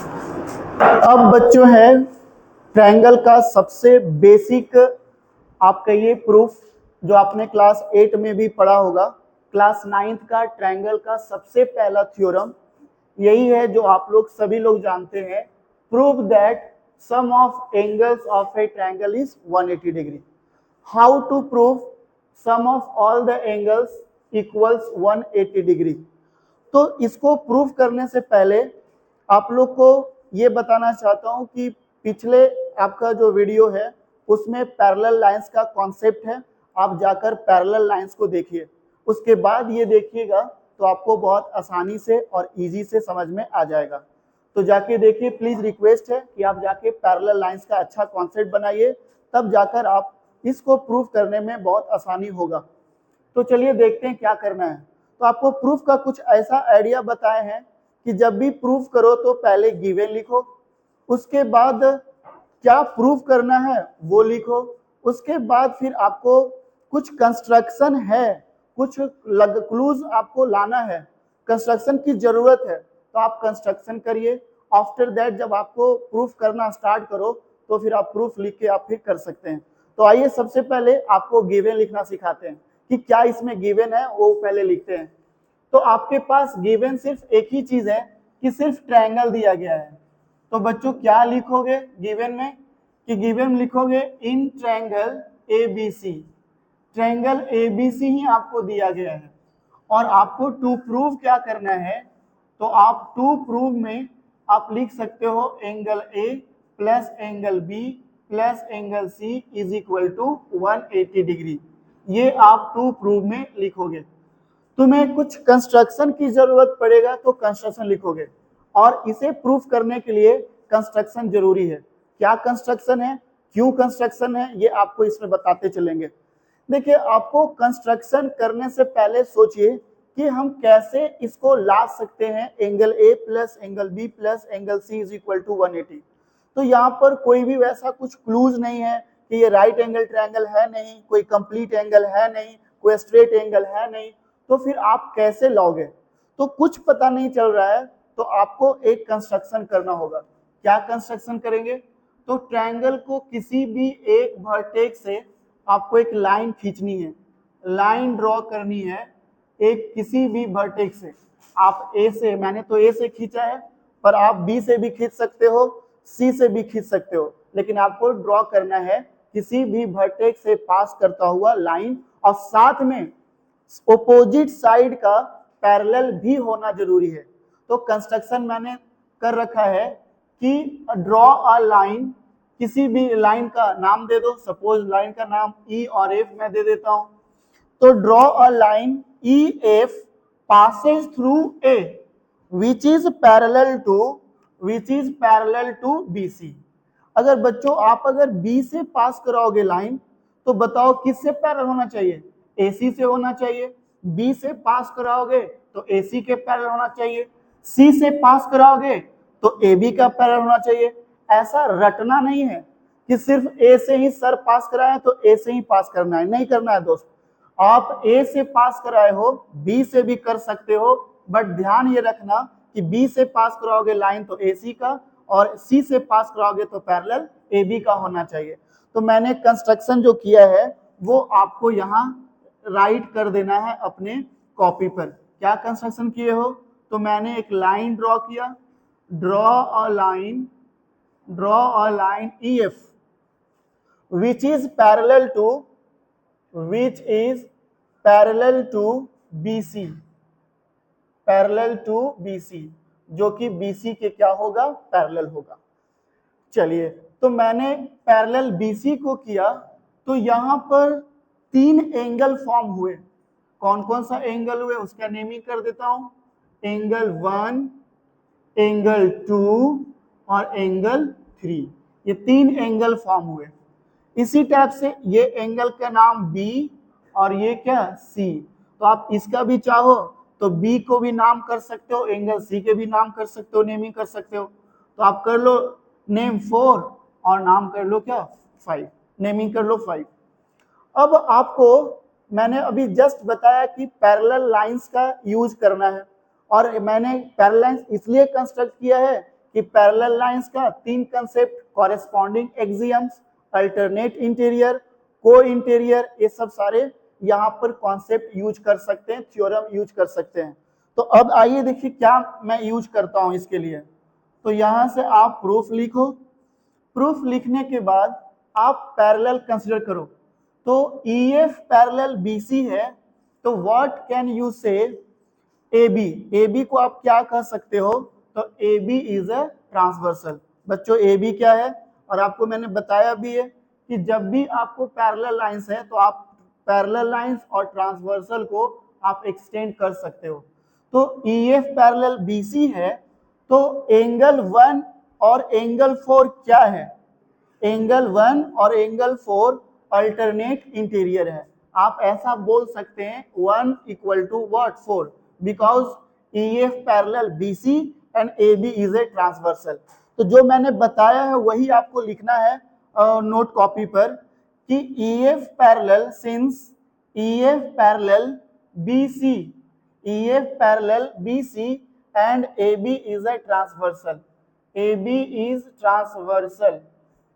अब बच्चों है ट्रायंगल का सबसे बेसिक आप कहिए प्रूफ जो आपने क्लास 8 में भी पढ़ा होगा, क्लास 9th का ट्रायंगल का सबसे पहला थ्योरम यही है जो आप लोग सभी लोग जानते हैं, prove that sum of angles of a triangle is 180 degree. How to prove sum of all the angles equals 180 degree. तो इसको प्रूव करने से पहले आप लोग को ये बताना चाहता हूं कि पिछले आपका जो वीडियो है उसमें पैरेलल लाइंस का कॉन्सेप्ट है, आप जाकर पैरेलल लाइंस को देखिए, उसके बाद ये देखिएगा तो आपको बहुत आसानी से और इजी से समझ में आ जाएगा। तो जाके देखिए, प्लीज रिक्वेस्ट है कि आप जाके पैरेलल लाइंस का अच्छा कॉन्सेप्ट बनाइए, तब जाकर आप इसको प्रूव करने में बहुत आसानी होगा। तो चलिए देखते हैं क्या करना है। तो आपको प्रूफ का कुछ ऐसा आइडिया बताए हैं कि जब भी प्रूफ करो तो पहले गिवन लिखो, उसके बाद क्या प्रूफ करना है वो लिखो, उसके बाद फिर आपको कुछ कंस्ट्रक्शन है, कुछ क्लूज आपको लाना है, कंस्ट्रक्शन की जरूरत है तो आप कंस्ट्रक्शन करिए। आफ्टर दैट जब आपको प्रूफ करना स्टार्ट करो तो फिर आप प्रूफ लिख के आप फिर कर सकते हैं। तो आइए सबसे पहले आपको गिवन लिखना सिखाते हैं कि क्या इसमें गिवन है वो पहले लिखते हैं। तो आपके पास गिवन सिर्फ एक ही चीज है कि सिर्फ ट्रायंगल दिया गया है। तो बच्चों क्या लिखोगे गिवन में कि गिवन में लिखोगे in triangle ABC, triangle ABC ही आपको दिया गया है और आपको टू प्रूव क्या करना है। तो आप टू प्रूव में आप लिख सकते हो angle A plus angle B plus angle C is equal to 180 degree. ये आप टू प्रूव में लिखोगे। तुम्हें कुछ कंस्ट्रक्शन की जरूरत पड़ेगा तो कंस्ट्रक्शन लिखोगे, और इसे प्रूफ करने के लिए कंस्ट्रक्शन जरूरी है। क्या कंस्ट्रक्शन है, क्यों कंस्ट्रक्शन है, ये आपको इसमें बताते चलेंगे। देखिए, आपको कंस्ट्रक्शन करने से पहले सोचिए कि हम कैसे इसको ला सकते हैं angle A plus angle B plus angle C is equal to 180। तो यहाँ पर कोई भी वैसा कुछ क्लूज नहीं है कि ये राइट एंगल ट्रायंगल है नहीं, कोई कंप्लीट एंगल है नहीं, कोई स्ट्रेट एंगल है नहीं, तो फिर आप कैसे लाओगे। तो कुछ पता नहीं चल रहा है तो आपको एक कंस्ट्रक्शन करना होगा। क्या कंस्ट्रक्शन करेंगे, तो ट्रायंगल को किसी भी एक वर्टेक्स से आपको एक लाइन खींचनी है, लाइन ड्रॉ करनी है एक किसी भी वर्टेक्स से। आप ए से, मैंने तो ए से खींचा है, पर आप बी से भी खींच सकते हो, सी से भी खींच सकते हो, लेकिन आपको ड्रॉ करना है किसी भी वर्टेक्स से पास करता हुआ लाइन, और साथ में ऑपोजिट साइड का पैरेलल भी होना जरूरी है। तो कंस्ट्रक्शन मैंने कर रखा है कि ड्रॉ अ लाइन, किसी भी लाइन का नाम दे दो, सपोज लाइन का नाम ई और एफ मैं दे देता हूं। तो draw a line E F passes through A which is parallel to BC। अगर बच्चों आप अगर B से पास कराओगे लाइन तो बताओ किससे पैरेलल होना चाहिए, AC से होना चाहिए। B से पास कराओगे तो AC के पैरेलल होना चाहिए, C से पास कराओगे तो AB का पैरेलल होना चाहिए। ऐसा रटना नहीं है कि सिर्फ A से ही सर पास कराए तो A से ही पास करना है, नहीं करना है दोस्त। आप ए से पास कराए हो बी से भी कर सकते हो, बट ध्यान ये रखना कि बी से पास कराओगे लाइन तो एसी का, और सी से पास कराओगे तो पैरेलल एबी का होना चाहिए। तो मैंने कंस्ट्रक्शन जो किया है वो आपको यहाँ राइट कर देना है अपने कॉपी पर। क्या कंस्ट्रक्शन किए हो, तो मैंने एक लाइन ड्रॉ किया, draw a line E F which is parallel to BC, जो कि BC के क्या होगा, पैरेलल होगा। चलिए, तो मैंने पैरेलल BC को किया तो यहां पर 3 एंगल फॉर्म हुए। कौन कौन सा एंगल हुए उसका नेमिंग कर देता हूं, एंगल 1, एंगल 2 और एंगल 3। ये 3 एंगल फॉर्म हुए। इसी टाइप से ये एंगल का नाम B और ये क्या C। तो आप इसका भी चाहो तो B को भी नाम कर सकते हो, एंगल C के भी नाम कर सकते हो, नेमिंग कर सकते हो। तो आप कर लो नेम 4 और नाम कर लो क्या 5, नेमिंग कर लो 5। अब आपको मैंने अभी जस्ट बताया कि पैरेलल लाइंस का यूज करना है, और मैंने पैरेलल लाइंस इसलिए कंस्ट्रक्ट किया है कि पैरेलल लाइंस का 3 concept, corresponding axioms, alternate interior, को इंटीरियर, ये सब सारे यहाँ पर कॉन्सेप्ट यूज कर सकते हैं, थ्योरम यूज कर सकते हैं। तो अब आइए देखिए क्या मैं यूज करता हूं इसके लिए। तो यहां से आप प्रूफ लिखो, प्रूफ लिखने के बाद आप पैरेलल कंसीडर करो। तो EF पैरेलल BC है, तो व्हाट कैन यू से AB, AB को आप क्या कह सकते हो, तो AB इज अ ट्रांसवर्सल। बच्चों AB क्या है, और आपको मैंने बताया भी है कि जब भी आपको पैरेलल लाइंस है तो आप पैरेलल लाइंस और ट्रांसवर्सल को आप एक्सटेंड कर सकते हो। तो EF पैरेलल BC है, तो एंगल 1 और एंगल 4 क्या है, एंगल 1 और एंगल 4 अल्टरनेट इंटीरियर है। आप ऐसा बोल सकते हैं 1 equal to what 4, because EF parallel BC and AB is a transversal. तो जो मैंने बताया है वही आपको लिखना है नोट कॉपी पर कि EF parallel since EF parallel BC, EF parallel BC and AB is a transversal, AB is transversal,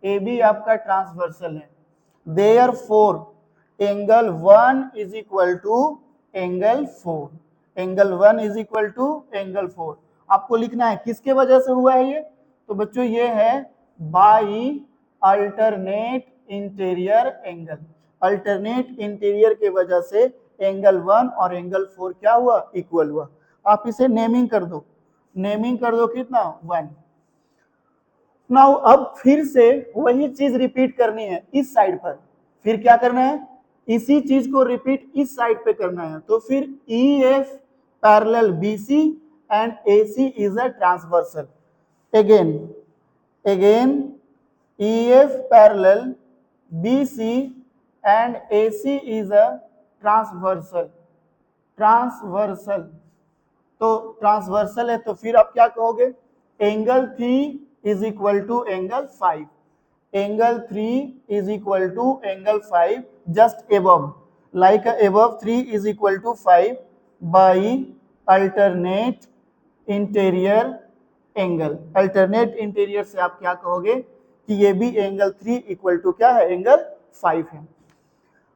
AB आपका ट्रांसवर्सल है। Therefore angle 1 is equal to angle 4, angle 1 is equal to angle 4। आपको लिखना है किसके वजह से हुआ है ये, तो बच्चों ये है by alternate interior angle, alternate interior के वजह से एंगल 1 और एंगल 4 क्या हुआ, इक्वल हुआ। आप इसे नेमिंग कर दो, नेमिंग कर दो कितना 1। नाउ अब फिर से वही चीज रिपीट करनी है इस साइड पर, फिर क्या करना है, इसी चीज को रिपीट इस साइड पे करना है। तो फिर EF parallel BC and AC is a transversal. Again EF parallel BC and AC is a transversal, transversal. तो ट्रांसवर्सल है तो फिर आप क्या कहोगे, angle 3 is equal to angle 5, angle 3 is equal to angle 5 just above, like above 3 is equal to 5 by alternate interior angle। alternate interior से आप क्या कहोगे कि ये भी एंगल 3 इक्वल टू क्या है, एंगल 5 है।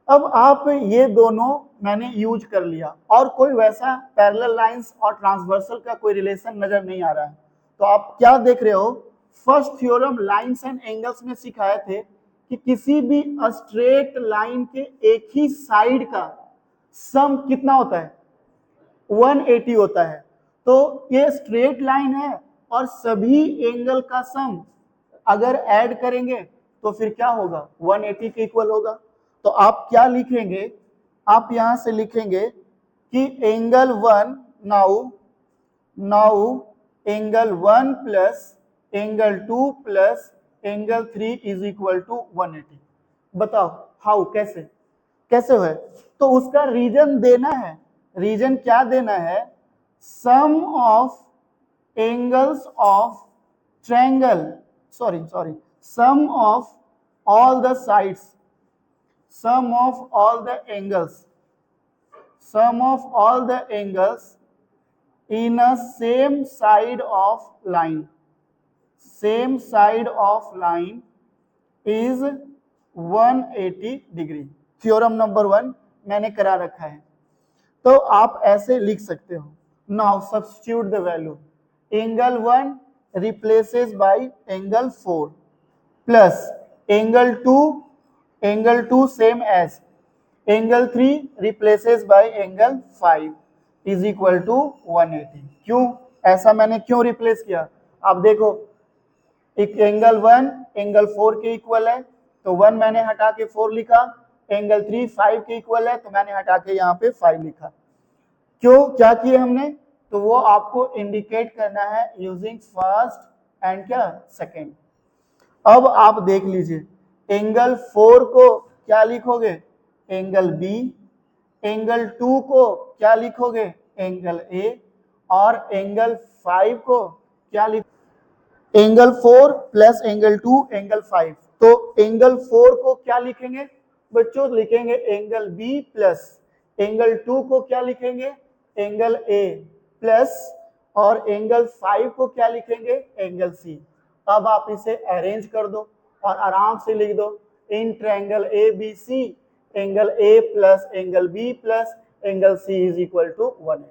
अब आप ये दोनों मैंने यूज कर लिया और कोई वैसा पैरेलल लाइंस और ट्रांसवर्सल का कोई रिलेशन नजर नहीं आ रहा है, तो आप क्या देख रहे हो, first theorem lines and angles में सिखाए थे कि किसी भी स्ट्रेट लाइन के एक ही साइड का सम कितना होता है, 180 होता है। तो ये स्ट्रेट लाइन है और सभी एंगल का सम अगर ऐड करेंगे तो फिर क्या होगा, 180 के इक्वल होगा। तो आप क्या लिखेंगे, आप यहां से लिखेंगे कि angle 1 now angle 1 plus angle 2 plus angle 3 is equal to 180। बताओ हाउ, कैसे कैसे है, तो उसका रीजन देना है। रीजन क्या देना है, sum of angles of triangle, sorry sum of all the sides, sum of all the angles, sum of all the angles in a same side of line, same side of line is 180 degree. Theorem number 1 मैंने करा रखा है, तो आप ऐसे लिख सकते हो। Now substitute the value, angle 1 replaces bye angle 4 plus angle 2 same as angle 3 replaces by angle 5 is equal to 180। क्यों ऐसा मैंने क्यों रिप्लेस किया, आप देखो एक एंगल 1 एंगल 4 के इक्वल है तो 1 मैंने हटा के 4 लिखा, एंगल 3 5 के इक्वल है तो मैंने हटा के यहाँ पे 5 लिखा। क्यों क्या किया हमने, तो वो आपको इंडिकेट करना है यूजिंग फर्स्ट एंड क्या सेकेंड। अब आप देख लीजिए एंगल 4 को क्या लिखोगे, एंगल B, एंगल 2 को क्या लिखोगे, एंगल A, और एंगल 5 को क्या लिख, एंगल 4 प्लस एंगल 2 एंगल 5। तो एंगल 4 को क्या लिखेंगे बच्चों, लिखेंगे एंगल B प्लस एंगल 2 को क्या लिखेंगे, एंगल A प्लस, और एंगल 5 को क्या लिखेंगे, एंगल सी। अब आप इसे अरेंज कर दो और आराम से लिख दो in triangle A B C angle A plus angle B plus angle C is equal to 180।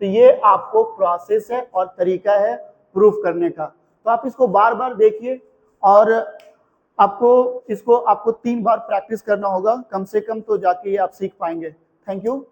तो ये आपको प्रोसेस है और तरीका है प्रूफ करने का। तो आप इसको बार बार देखिए और आपको 3 बार प्रैक्टिस करना होगा कम से कम, तो जाके ये आप सीख पाएंगे। Thank you.